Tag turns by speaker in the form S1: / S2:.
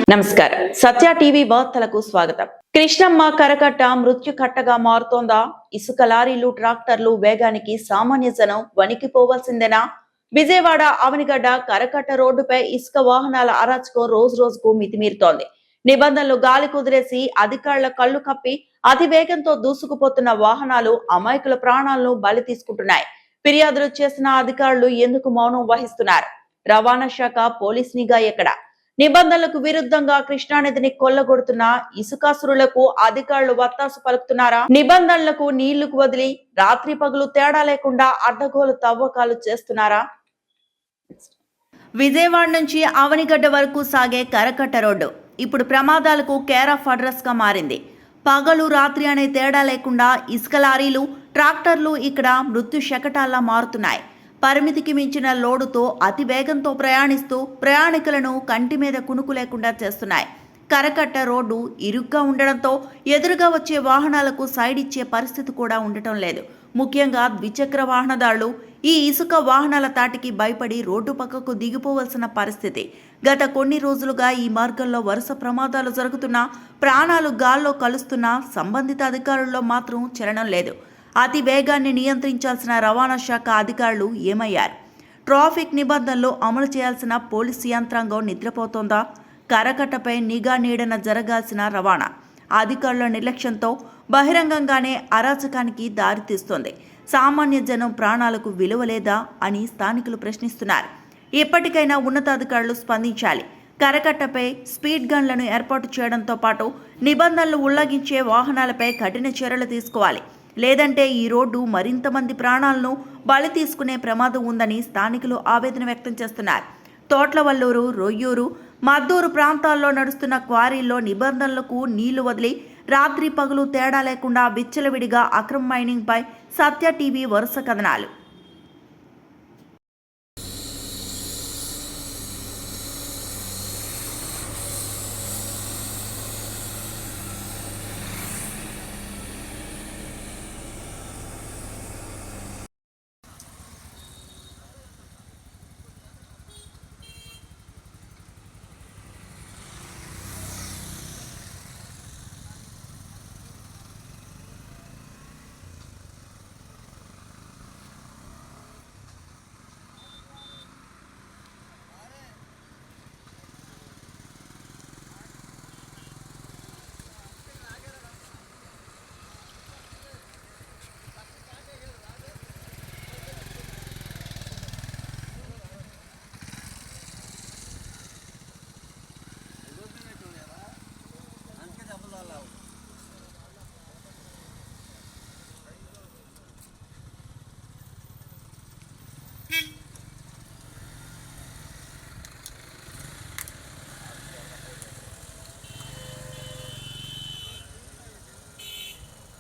S1: నమస్కారం. సత్య టీవీ వార్తలకు స్వాగతం. కృష్ణమ్మ కరకట్ట మృత్యు కట్టగా మారుతోందా? ఇసుక లారీలు, ట్రాక్టర్లు వేగానికి సామాన్య జనం వణికిపోవాల్సిందేనా? విజయవాడ అవనిగడ్డ కరకట్ట రోడ్డుపై ఇసుక వాహనాల అరాచకం రోజు రోజుకు మితిమీరుతోంది. నిబంధనలు గాలి కుదిరేసి అధికారుల కళ్లు కప్పి అతి వేగంతో దూసుకుపోతున్న వాహనాలు అమాయకుల ప్రాణాలను బలి తీసుకుంటున్నాయి. ఫిర్యాదులు చేసిన అధికారులు ఎందుకు మౌనం వహిస్తున్నారు? రవాణా శాఖ పోలీస్ నిఘా ఎక్కడ? నిబంధనలకు విరుద్ధంగా కృష్ణానదిని కొల్లగొడుతున్న ఇసుకాసురులకు అధికారులు వత్తాసు పలుకుతున్నారా? నిబంధనలకు నీళ్లకు వదిలి రాత్రి పగలు తేడా లేకుండా అడ్డగోలు తవ్వకాలు చేస్తున్నారా? విజయవాడ నుంచి అవనిగడ్డ వరకు సాగే కరకట్ట రోడ్డు ఇప్పుడు ప్రమాదాలకు కేర్ ఆఫ్ అడ్రస్ గా మారింది. పగలు రాత్రి అనే తేడా లేకుండా ఇసుక లారీలు, ట్రాక్టర్లు ఇక్కడ మృత్యు శకటాల్లా మారుతున్నాయి. పరిమితికి మించిన లోడుతో అతి వేగంతో ప్రయాణిస్తూ ప్రయాణికులను కంటి మీద కునుకు లేకుండా చేస్తున్నాయి. కరకట్ట రోడ్డు ఇరుగ్గా ఉండడంతో ఎదురుగా వచ్చే వాహనాలకు సైడ్ ఇచ్చే పరిస్థితి కూడా ఉండటం లేదు. ముఖ్యంగా ద్విచక్ర వాహనదారులు ఈ ఇసుక వాహనాల తాటికి భయపడి రోడ్డు పక్కకు దిగిపోవలసిన పరిస్థితి. గత కొన్ని రోజులుగా ఈ మార్గంలో వరుస ప్రమాదాలు జరుగుతున్నా, ప్రాణాలు గాల్లో కలుస్తున్నా సంబంధిత అధికారుల్లో మాత్రం చలనం లేదు. అతి వేగాన్ని నియంత్రించాల్సిన రవాణా శాఖ అధికారులు ఏమయ్యారు? ట్రాఫిక్ నిబంధనలు అమలు చేయాల్సిన పోలీసు యంత్రాంగం నిద్రపోతోందా? కరకట్టపై నిఘా నీడన జరగాల్సిన రవాణా అధికారుల నిర్లక్ష్యంతో బహిరంగంగానే అరాచకానికి దారితీస్తోంది. సామాన్య జనం ప్రాణాలకు విలువ లేదా అని స్థానికులు ప్రశ్నిస్తున్నారు. ఎప్పటికైనా ఉన్నతాధికారులు స్పందించాలి. కరకట్టపై స్పీడ్ గన్లను ఏర్పాటు చేయడంతో పాటు నిబంధనలు ఉల్లంఘించే వాహనాలపై కఠిన చర్యలు తీసుకోవాలి. లేదంటే ఈ రోడ్డు మరింత మంది ప్రాణాలను బలి తీసుకునే ప్రమాదం ఉందని స్థానికులు ఆవేదన వ్యక్తం చేస్తున్నారు. తోట్లవల్లూరు, రొయ్యూరు, మద్దూరు ప్రాంతాల్లో నడుస్తున్న క్వారీల్లో నిబంధనలకు నీళ్లు వదిలి రాత్రి పగలు తేడా లేకుండా విచ్చలవిడిగా అక్రమ మైనింగ్ పై సత్య టీవీ వరుస కథనాలు.